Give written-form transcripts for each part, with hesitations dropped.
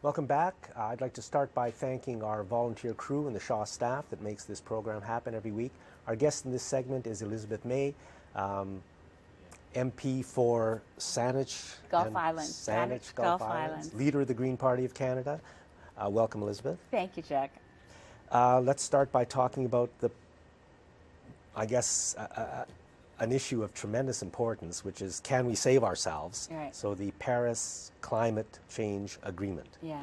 Welcome back. I'd like to start by thanking our volunteer crew and the Shaw staff that makes this program happen every week. Our guest in this segment is Elizabeth May, MP for Saanich. Gulf Islands. Saanich, Gulf Islands. Leader of the Green Party of Canada. Welcome, Elizabeth. Thank you, Jack. Let's start by talking about an issue of tremendous importance, which is, can we save ourselves? Right. So the Paris Climate Change Agreement. Yeah.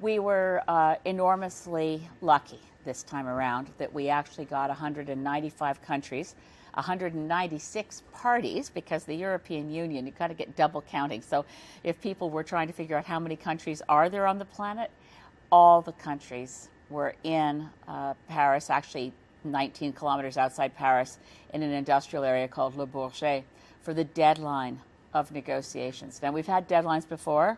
We were enormously lucky this time around that we actually got 195 countries, 196 parties, because the European Union, you've got to get double counting. So if people were trying to figure out how many countries are there on the planet, all the countries were in Paris, actually 19 kilometers outside Paris, in an industrial area called Le Bourget, for the deadline of negotiations. Now, we've had deadlines before.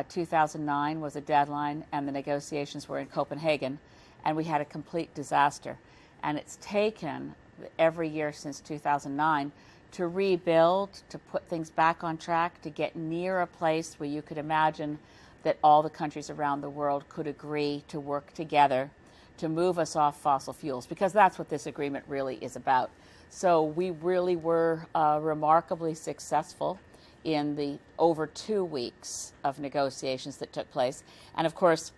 2009 was a deadline, and the negotiations were in Copenhagen, and we had a complete disaster. And it's taken every year since 2009 to rebuild, to put things back on track, to get near a place where you could imagine that all the countries around the world could agree to work together to move us off fossil fuels, because that's what this agreement really is about. So we really were remarkably successful in the over 2 weeks of negotiations that took place. And of course,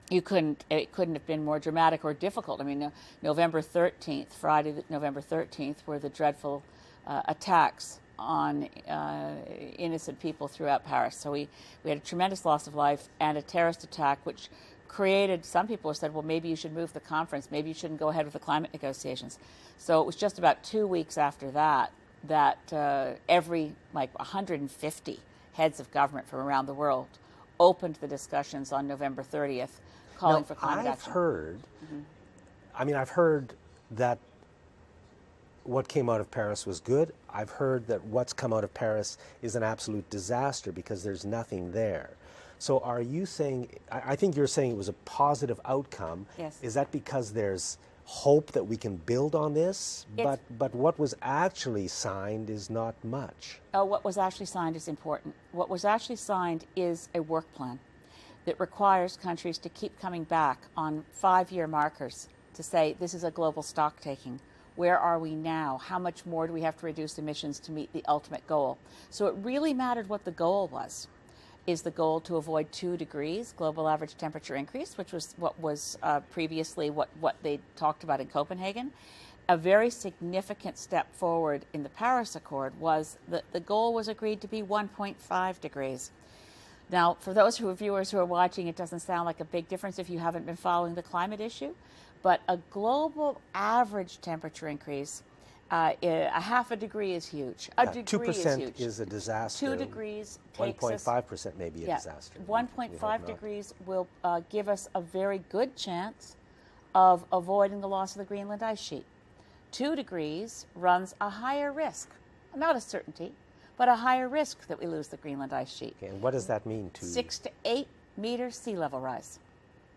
it couldn't have been more dramatic or difficult. I mean, November 13th, Friday, November 13th, were the dreadful attacks on innocent people throughout Paris. So we had a tremendous loss of life and a terrorist attack, which created, some people said, well, maybe you should move the conference, maybe you shouldn't go ahead with the climate negotiations. So it was just about 2 weeks after that every 150 heads of government from around the world opened the discussions on November 30th, calling for climate action. I've heard that what came out of Paris was good. I've heard that what's come out of Paris is an absolute disaster because there's nothing there. So are you saying, I think you're saying it was a positive outcome. Yes. Is that because there's hope that we can build on this? But what was actually signed is not much. What was actually signed is important. What was actually signed is a work plan that requires countries to keep coming back on 5-year markers to say, this is a global stock taking. Where are we now? How much more do we have to reduce emissions to meet the ultimate goal? So it really mattered what the goal was. Is the goal to avoid 2 degrees global average temperature increase, which was what was previously what they talked about in Copenhagen. A very significant step forward in the Paris Accord was that the goal was agreed to be 1.5 degrees. Now, for those viewers who are watching, it doesn't sound like a big difference if you haven't been following the climate issue, but a global average temperature increase, a half a degree is huge. A degree is huge. 2% is a disaster. 2 degrees takes us... 1.5% may be a disaster. 1.5 degrees will give us a very good chance of avoiding the loss of the Greenland ice sheet. 2 degrees runs a higher risk, not a certainty, but a higher risk that we lose the Greenland ice sheet. Okay, and what does that mean to... 6 to 8 meters sea level rise.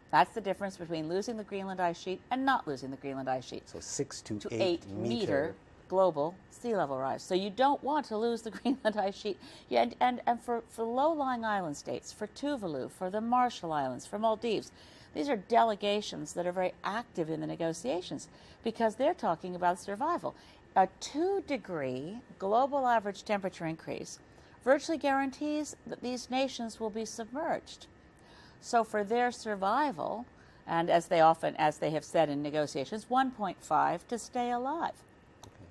That's the difference between losing the Greenland ice sheet and not losing the Greenland ice sheet. So 6 to 8 meter global sea level rise. So you don't want to lose the Greenland ice sheet. Yeah, and for low-lying island states, for Tuvalu, for the Marshall Islands, for Maldives, these are delegations that are very active in the negotiations because they're talking about survival. A 2-degree global average temperature increase virtually guarantees that these nations will be submerged. So for their survival, and as they have said in negotiations, 1.5 to stay alive.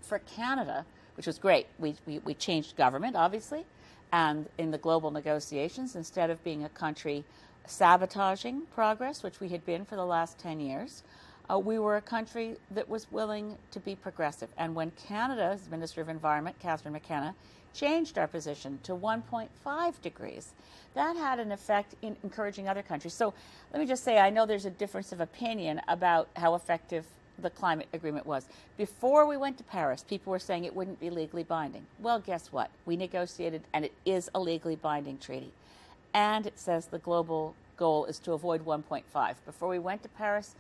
For Canada, which was great, we changed government, obviously, and in the global negotiations, instead of being a country sabotaging progress, which we had been for the last 10 years, we were a country that was willing to be progressive. And when Canada's Minister of Environment, Catherine McKenna, changed our position to 1.5 degrees, that had an effect in encouraging other countries. So let me just say, I know there's a difference of opinion about how effective the climate agreement was. Before we went to Paris, people were saying it wouldn't be legally binding. Well, guess what? We negotiated, and it is a legally binding treaty. And it says the global goal is to avoid 1.5. Before we went to Paris,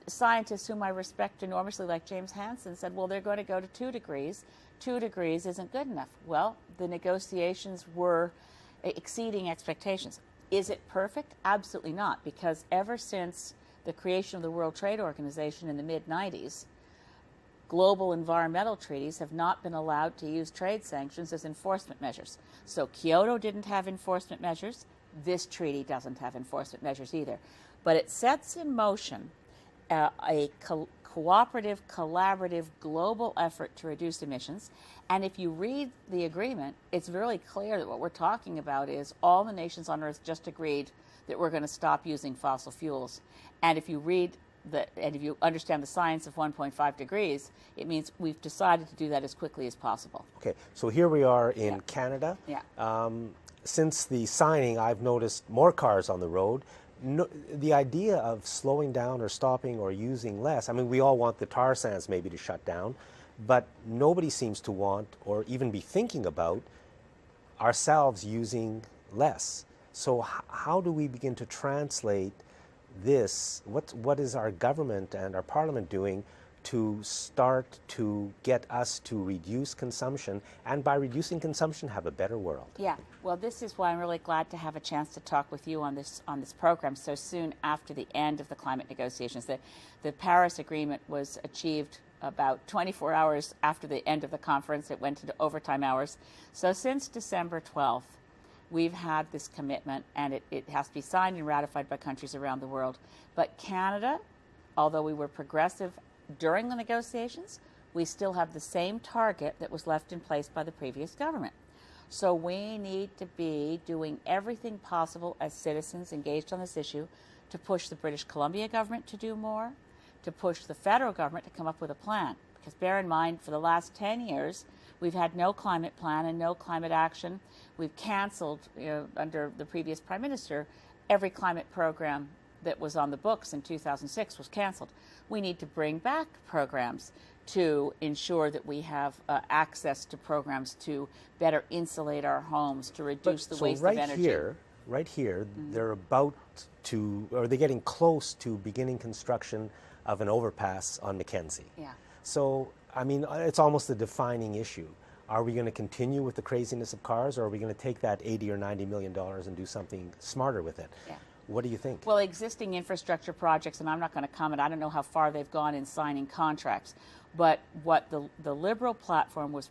scientists whom I respect enormously, like James Hansen, said, well, they're going to go to 2 degrees. 2 degrees isn't good enough. Well, the negotiations were exceeding expectations. Is it perfect? Absolutely not, because ever since the creation of the World Trade Organization in the mid-90s, global environmental treaties have not been allowed to use trade sanctions as enforcement measures. So Kyoto didn't have enforcement measures. This treaty doesn't have enforcement measures either. But it sets in motion a cooperative, collaborative, global effort to reduce emissions. And if you read the agreement, it's really clear that what we're talking about is all the nations on Earth just agreed that we're going to stop using fossil fuels. And if you read and if you understand the science of 1.5 degrees, it means we've decided to do that as quickly as possible. Okay, so here we are in Canada. Yeah. Since the signing, I've noticed more cars on the road. No, the idea of slowing down or stopping or using less, I mean, we all want the tar sands maybe to shut down, but nobody seems to want or even be thinking about ourselves using less. So how do we begin to translate this? What is our government and our parliament doing to start to get us to reduce consumption, and by reducing consumption, have a better world? Yeah, well, this is why I'm really glad to have a chance to talk with you on this program so soon after the end of the climate negotiations. The Paris Agreement was achieved about 24 hours after the end of the conference. It went into overtime hours. So since December 12th, we've had this commitment, and it has to be signed and ratified by countries around the world. But Canada, although we were progressive during the negotiations, we still have the same target that was left in place by the previous government. So we need to be doing everything possible as citizens engaged on this issue to push the British Columbia government to do more, to push the federal government to come up with a plan. Because bear in mind, for the last 10 years, we've had no climate plan and no climate action. We've canceled, under the previous Prime Minister, every climate program that was on the books in 2006 was canceled. We need to bring back programs to ensure that we have access to programs to better insulate our homes, to reduce the waste of energy. Right here, they're about to, or they're getting close to beginning construction of an overpass on Mackenzie. Yeah. So, I mean, it's almost a defining issue. Are we going to continue with the craziness of cars, or are we going to take that $80 or $90 million and do something smarter with it? Yeah. What do you think? Well, existing infrastructure projects, and I'm not going to comment, I don't know how far they've gone in signing contracts, but what the Liberal platform was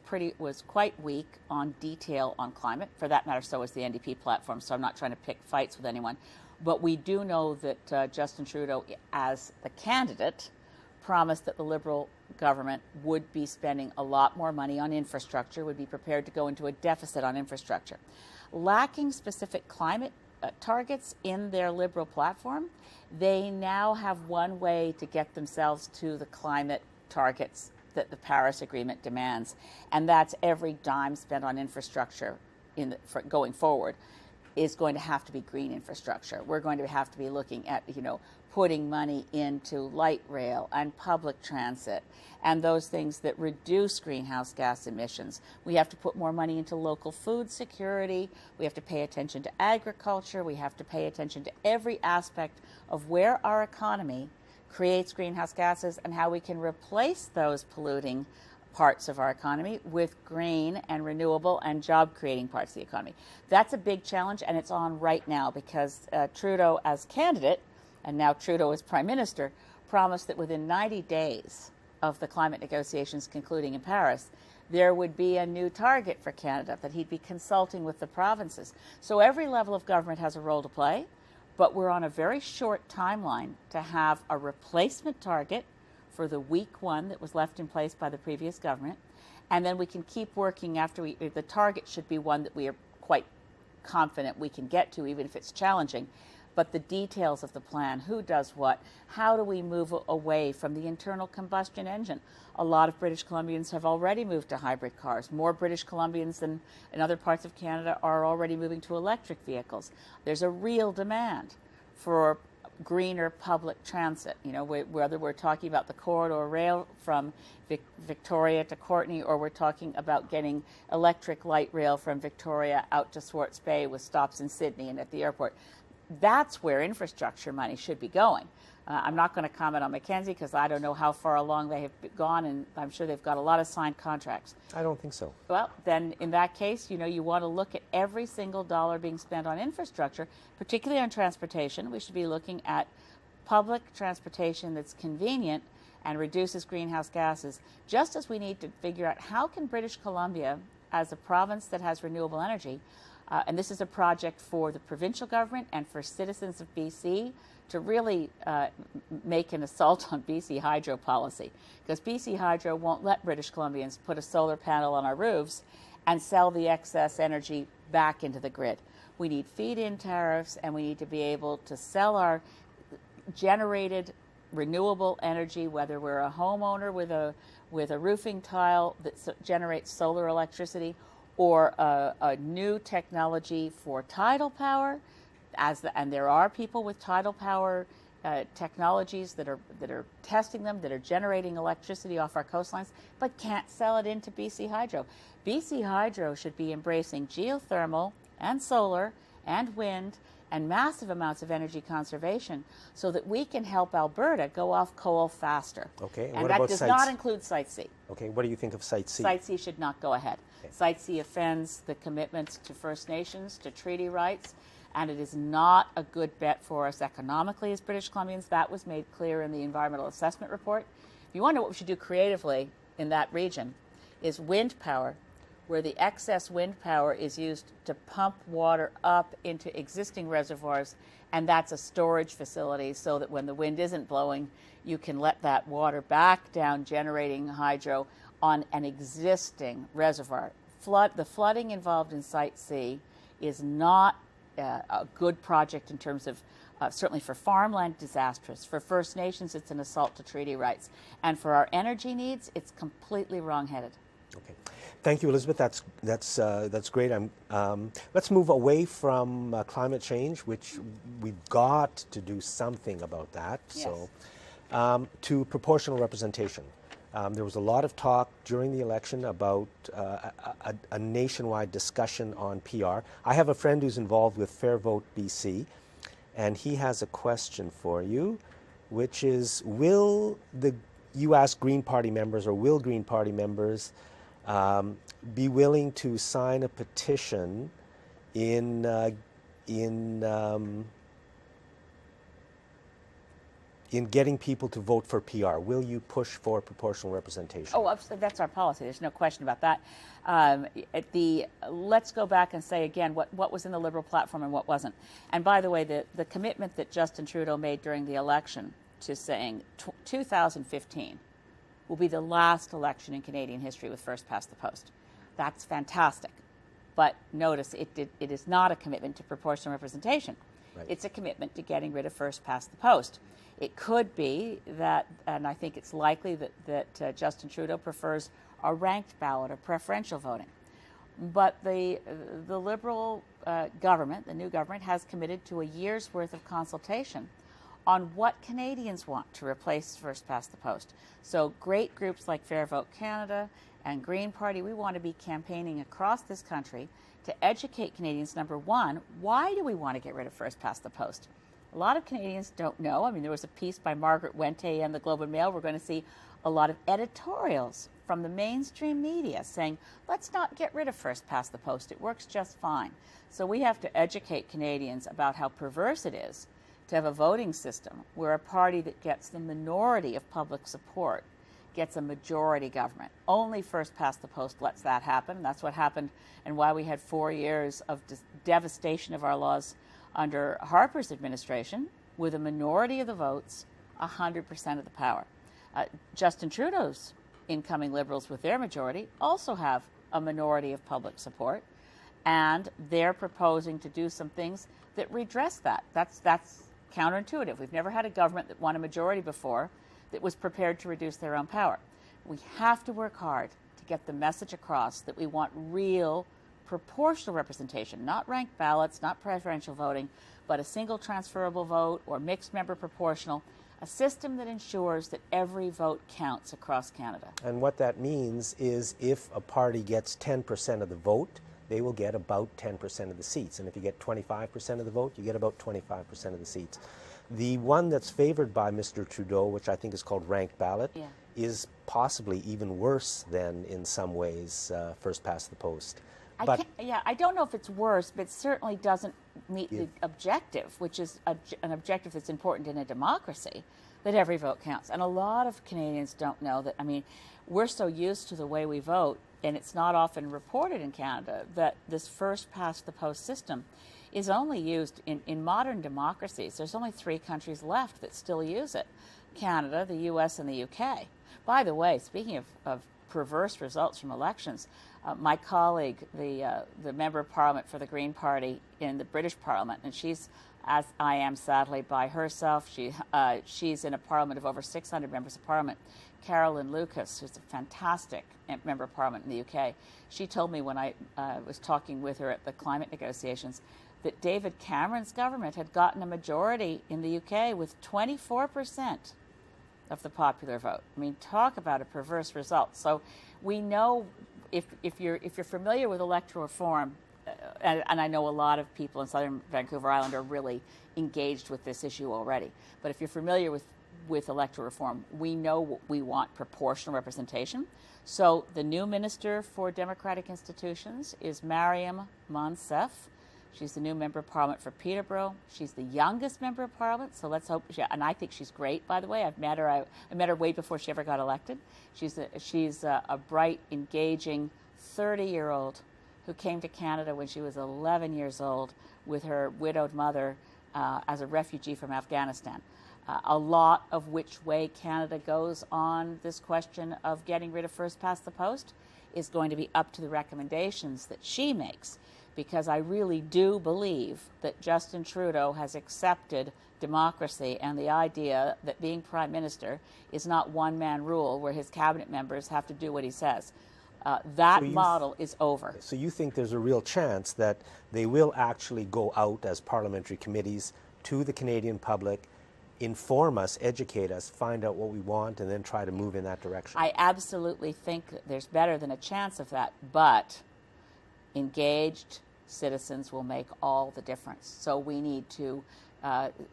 quite weak on detail on climate. For that matter, so was the NDP platform, so I'm not trying to pick fights with anyone. But we do know that Justin Trudeau, as the candidate, promised that the Liberal government would be spending a lot more money on infrastructure, would be prepared to go into a deficit on infrastructure. Lacking specific climate targets in their Liberal platform, they now have one way to get themselves to the climate targets that the Paris Agreement demands, and that's every dime spent on infrastructure going forward is going to have to be green infrastructure. We're going to have to be looking at, putting money into light rail and public transit and those things that reduce greenhouse gas emissions. We have to put more money into local food security. We have to pay attention to agriculture. We have to pay attention to every aspect of where our economy creates greenhouse gases and how we can replace those polluting parts of our economy with green and renewable and job-creating parts of the economy. That's a big challenge, and it's on right now because Trudeau, as candidate, and now Trudeau as Prime Minister, promised that within 90 days of the climate negotiations concluding in Paris, there would be a new target for Canada, that he'd be consulting with the provinces. So every level of government has a role to play, but we're on a very short timeline to have a replacement target for the weak one that was left in place by the previous government, and then we can keep working after the target should be one that we are quite confident we can get to, even if it's challenging. But the details of the plan, who does what, how do we move away from the internal combustion engine? A lot of British Columbians have already moved to hybrid cars. More British Columbians than in other parts of Canada are already moving to electric vehicles. There's a real demand for greener public transit, whether we're talking about the corridor rail from Victoria to Courtenay, or we're talking about getting electric light rail from Victoria out to Swartz Bay with stops in Sydney and at the airport. That's where infrastructure money should be going. I'm not going to comment on Mackenzie because I don't know how far along they have gone, and I'm sure they've got a lot of signed contracts. I don't think so. Well, then in that case, you want to look at every single dollar being spent on infrastructure, particularly on transportation. We should be looking at public transportation that's convenient and reduces greenhouse gases, just as we need to figure out how can British Columbia, as a province that has renewable energy, and this is a project for the provincial government and for citizens of BC, to really make an assault on BC Hydro policy, because BC Hydro won't let British Columbians put a solar panel on our roofs and sell the excess energy back into the grid. We need feed-in tariffs, and we need to be able to sell our generated renewable energy, whether we're a homeowner with a roofing tile that generates solar electricity, or a new technology for tidal power. And there are people with tidal power technologies that are testing them, that are generating electricity off our coastlines, but can't sell it into BC Hydro. BC Hydro should be embracing geothermal and solar and wind and massive amounts of energy conservation so that we can help Alberta go off coal faster. Okay, and that does not include Site C. Okay, what do you think of Site C? Site C should not go ahead. Okay. Site C offends the commitments to First Nations, to treaty rights, and it is not a good bet for us economically as British Columbians. That was made clear in the environmental assessment report. If you wonder what we should do creatively in that region, is wind power, where the excess wind power is used to pump water up into existing reservoirs, and that's a storage facility so that when the wind isn't blowing, you can let that water back down, generating hydro on an existing reservoir. The flooding involved in Site C is not a good project in terms of, certainly for farmland, disastrous. For First Nations, it's an assault to treaty rights. And for our energy needs, it's completely wrong-headed. Okay. Thank you, Elizabeth. That's great. Let's move away from climate change, which we've got to do something about that. Yes. So, to proportional representation. There was a lot of talk during the election about a nationwide discussion on PR. I have a friend who's involved with Fair Vote BC, and he has a question for you, which is, you ask Green Party members, or will Green Party members be willing to sign a petition in getting people to vote for PR? Will you push for proportional representation? Oh, that's our policy. There's no question about that. Let's go back and say again what was in the Liberal platform and what wasn't. And by the way, the commitment that Justin Trudeau made during the election to saying 2015 will be the last election in Canadian history with first past the post. That's fantastic. But notice it is not a commitment to proportional representation. Right. It's a commitment to getting rid of first past the post. It could be that, and I think it's likely that Justin Trudeau prefers a ranked ballot or preferential voting. But the Liberal government, the new government, has committed to a year's worth of consultation on what Canadians want to replace first past the post. So great groups like Fair Vote Canada and Green Party, we want to be campaigning across this country to educate Canadians, number one, why do we want to get rid of first past the post? A lot of Canadians don't know. I mean, there was a piece by Margaret Wente in the Globe and Mail. We're going to see a lot of editorials from the mainstream media saying, let's not get rid of first past the post. It works just fine. So we have to educate Canadians about how perverse it is to have a voting system where a party that gets the minority of public support gets a majority government. Only first past the post lets that happen. That's what happened and why we had 4 years of devastation of our laws under Harper's administration, with a minority of the votes, 100% of the power. Justin Trudeau's incoming Liberals with their majority also have a minority of public support, and they're proposing to do some things that redress that. That's counterintuitive. We've never had a government that won a majority before that was prepared to reduce their own power. We have to work hard to get the message across that we want real proportional representation, not ranked ballots, not preferential voting, but a single transferable vote or mixed member proportional, a system that ensures that every vote counts across Canada. And what that means is if a party gets 10% of the vote, they will get about 10% of the seats. And if you get 25% of the vote, you get about 25% of the seats. The one that's favored by Mr. Trudeau, which I think is called ranked ballot, Yeah. is possibly even worse than, in some ways, first past the post. I don't know if it's worse, but it certainly doesn't meet the objective, which is an objective that's important in a democracy, that every vote counts. And a lot of Canadians don't know that. I mean, we're so used to the way we vote, and it's not often reported in Canada, that this first past the post system is only used in modern democracies. There's only 3 countries left that still use it: Canada, the US, and the UK. By the way, speaking of perverse results from elections, my colleague, the Member of Parliament for the Green Party in the British Parliament, and she's, as I am sadly, by herself. She's in a parliament of over 600 members of parliament. Carolyn Lucas, who's a fantastic Member of Parliament in the UK, she told me when I was talking with her at the climate negotiations that David Cameron's government had gotten a majority in the UK with 24% of the popular vote. I mean, talk about a perverse result. So we know, if you're familiar with electoral reform, and I know a lot of people in southern Vancouver Island are really engaged with this issue already, but if you're familiar with electoral reform, we know we want proportional representation. So the new Minister for Democratic Institutions is Mariam Monsef. She's the new Member of Parliament for Peterborough. She's the youngest Member of Parliament, so let's hope. And I think she's great, by the way. I've met her. I met her way before she ever got elected. She's a bright, engaging 30-year-old who came to Canada when she was 11 years old with her widowed mother as a refugee from Afghanistan. A lot of which way Canada goes on this question of getting rid of first past the post is going to be up to the recommendations that she makes, because I really do believe that Justin Trudeau has accepted democracy and the idea that being Prime Minister is not one-man rule where his cabinet members have to do what he says. That model is over. So you think there's a real chance that they will actually go out as parliamentary committees to the Canadian public, inform us, educate us, find out what we want, and then try to move in that direction? I absolutely think there's better than a chance of that, but engaged citizens will make all the difference. So we need to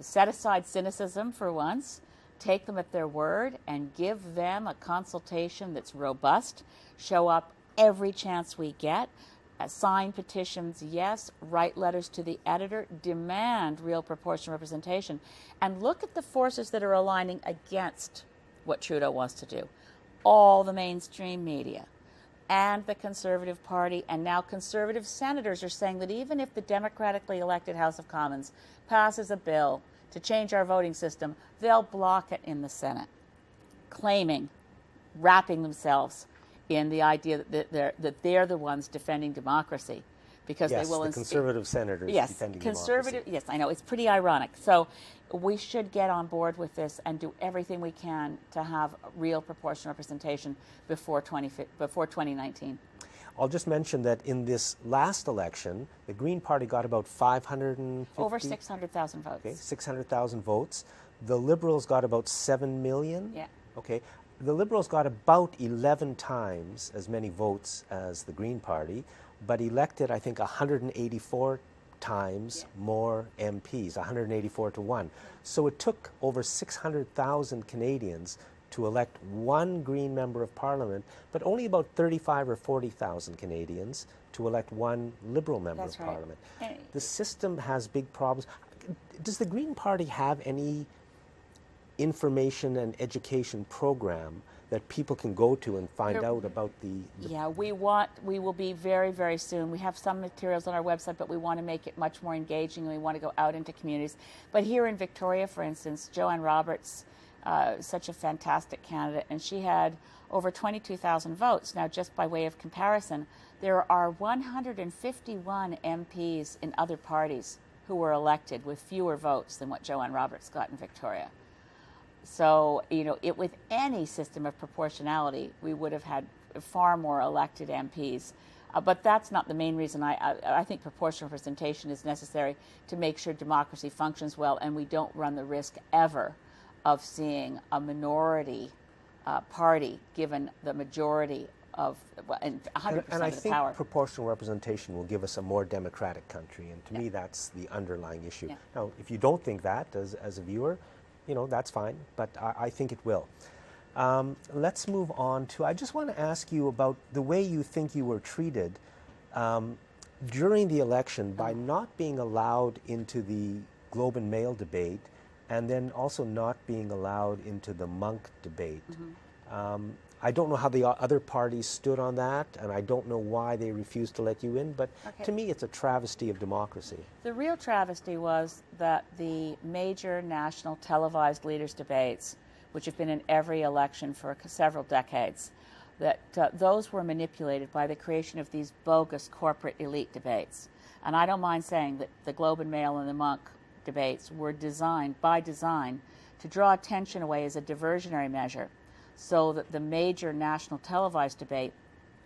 set aside cynicism for once, take them at their word, and give them a consultation that's robust, show up every chance we get, sign petitions, yes, write letters to the editor, demand real proportional representation, and look at the forces that are aligning against what Trudeau wants to do. All the mainstream media and the Conservative Party, and now Conservative senators are saying that even if the democratically elected House of Commons passes a bill to change our voting system, they'll block it in the Senate, claiming, wrapping themselves in the idea that they're the ones defending democracy, because yes, they will. The Conservative senators defending conservative. democracy. Yes, I know, it's pretty ironic. So we should get on board with this and do everything we can to have real proportional representation before 2019. I'll just mention that in this last election, the Green Party got about 550... Over 600,000 votes. Okay, 600,000 votes. The Liberals got about 7 million. Yeah. Okay. The Liberals got about 11 times as many votes as the Green Party, but elected, I think, 184 times more MPs, 184 to 1. So it took over 600,000 Canadians to elect one Green Member of Parliament, but only about 35 or 40,000 Canadians to elect one Liberal Member of Parliament. The system has big problems. Does the Green Party have any information and education program that people can go to and find out about the... Yeah, we will be very, very soon. We have some materials on our website, but we want to make it much more engaging, and we want to go out into communities. But here in Victoria, for instance, Joanne Roberts, such a fantastic candidate, and she had over 22,000 votes. Now, just by way of comparison, there are 151 MPs in other parties who were elected with fewer votes than what Joanne Roberts got in Victoria. So, with any system of proportionality, we would have had far more elected MPs. But that's not the main reason. I think proportional representation is necessary to make sure democracy functions well, and we don't run the risk ever of seeing a minority party given the majority and 100% And I of the think power. proportional representation will give us a more democratic country, and to me that's the underlying issue. Yeah. Now, if you don't think that as a viewer, that's fine, but I think it will. Let's move on to, I just want to ask you about the way you think you were treated during the election by not being allowed into the Globe and Mail debate, and then also not being allowed into the Monk debate. I don't know how the other parties stood on that, and I don't know why they refused to let you in, but to me it's a travesty of democracy. The real travesty was that the major national televised leaders' debates, which have been in every election for several decades, that those were manipulated by the creation of these bogus corporate elite debates. And I don't mind saying that the Globe and Mail and the Monk debates were designed, by design, to draw attention away as a diversionary measure, so that the major national televised debate,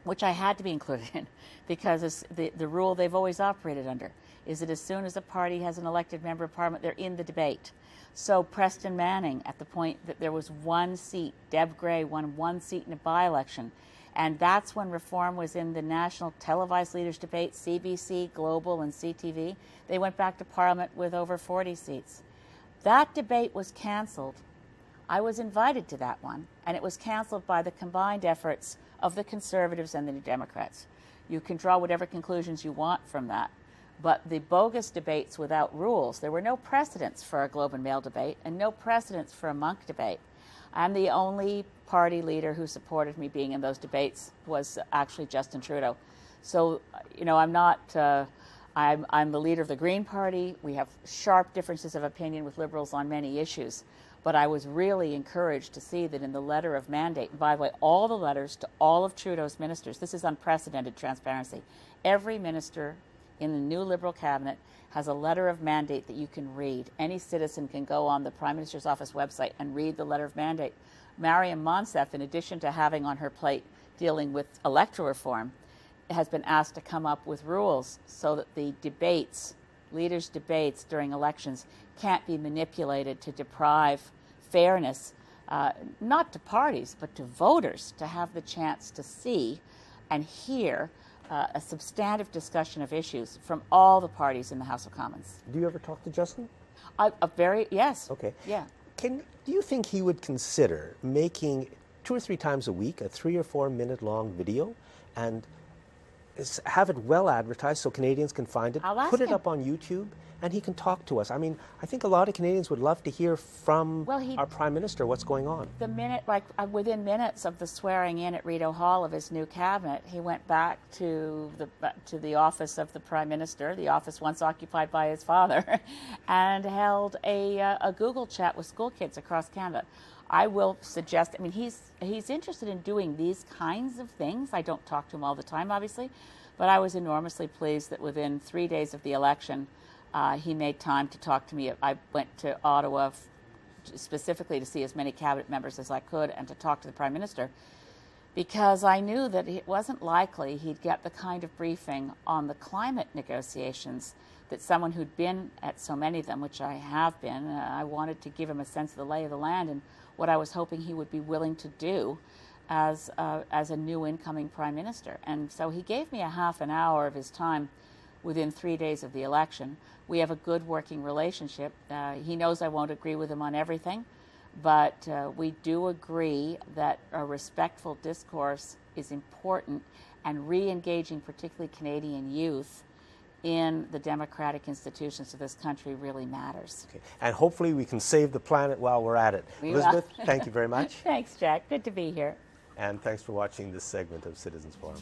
which I had to be included in, because the rule they've always operated under is that as soon as a party has an elected member of parliament, they're in the debate. So Preston Manning, at the point that there was one seat, Deb Gray won one seat in a by-election, and that's when reform was in the national televised leaders debate, CBC, Global, and CTV. They went back to Parliament with over 40 seats. That debate was cancelled. I was invited to that one, and it was cancelled by the combined efforts of the Conservatives and the New Democrats. You can draw whatever conclusions you want from that, but the bogus debates without rules, there were no precedents for a Globe and Mail debate and no precedents for a Monk debate. And the only party leader who supported me being in those debates was actually Justin Trudeau. So, I'm not, I'm the leader of the Green Party. We have sharp differences of opinion with Liberals on many issues. But I was really encouraged to see that in the letter of mandate, and by the way, all the letters to all of Trudeau's ministers, this is unprecedented transparency. Every minister in the new Liberal cabinet has a letter of mandate that you can read. Any citizen can go on the Prime Minister's office website and read the letter of mandate. Mariam Monsef, in addition to having on her plate dealing with electoral reform, has been asked to come up with rules so that the debates, leaders' debates during elections, can't be manipulated to deprive fairness, not to parties, but to voters, to have the chance to see and hear a substantive discussion of issues from all the parties in the House of Commons. Do you ever talk to Justin? Yes. Okay. Yeah. Do you think he would consider making 2 or 3 times a week a 3 or 4 minute long video and have it well advertised so Canadians can find it, I'll ask put it him. up on YouTube, and he can talk to us? I mean, I think a lot of Canadians would love to hear from our Prime Minister what's going on. The minute, within minutes of the swearing in at Rideau Hall of his new cabinet, he went back to the office of the Prime Minister, the office once occupied by his father, and held a Google chat with school kids across Canada. I will suggest, he's interested in doing these kinds of things. I don't talk to him all the time, obviously, but I was enormously pleased that within 3 days of the election, he made time to talk to me. I went to Ottawa specifically to see as many cabinet members as I could and to talk to the Prime Minister, because I knew that it wasn't likely he'd get the kind of briefing on the climate negotiations that someone who'd been at so many of them, which I have been, I wanted to give him a sense of the lay of the land and what I was hoping he would be willing to do as a new incoming Prime Minister. And so he gave me a half an hour of his time within 3 days of the election. We have a good working relationship. He knows I won't agree with him on everything, but we do agree that a respectful discourse is important, and re-engaging particularly Canadian youth in the democratic institutions of this country really matters. Okay. And hopefully we can save the planet while we're at it. Elizabeth, thank you very much. Thanks, Jack. Good to be here. And thanks for watching this segment of Citizens Forum.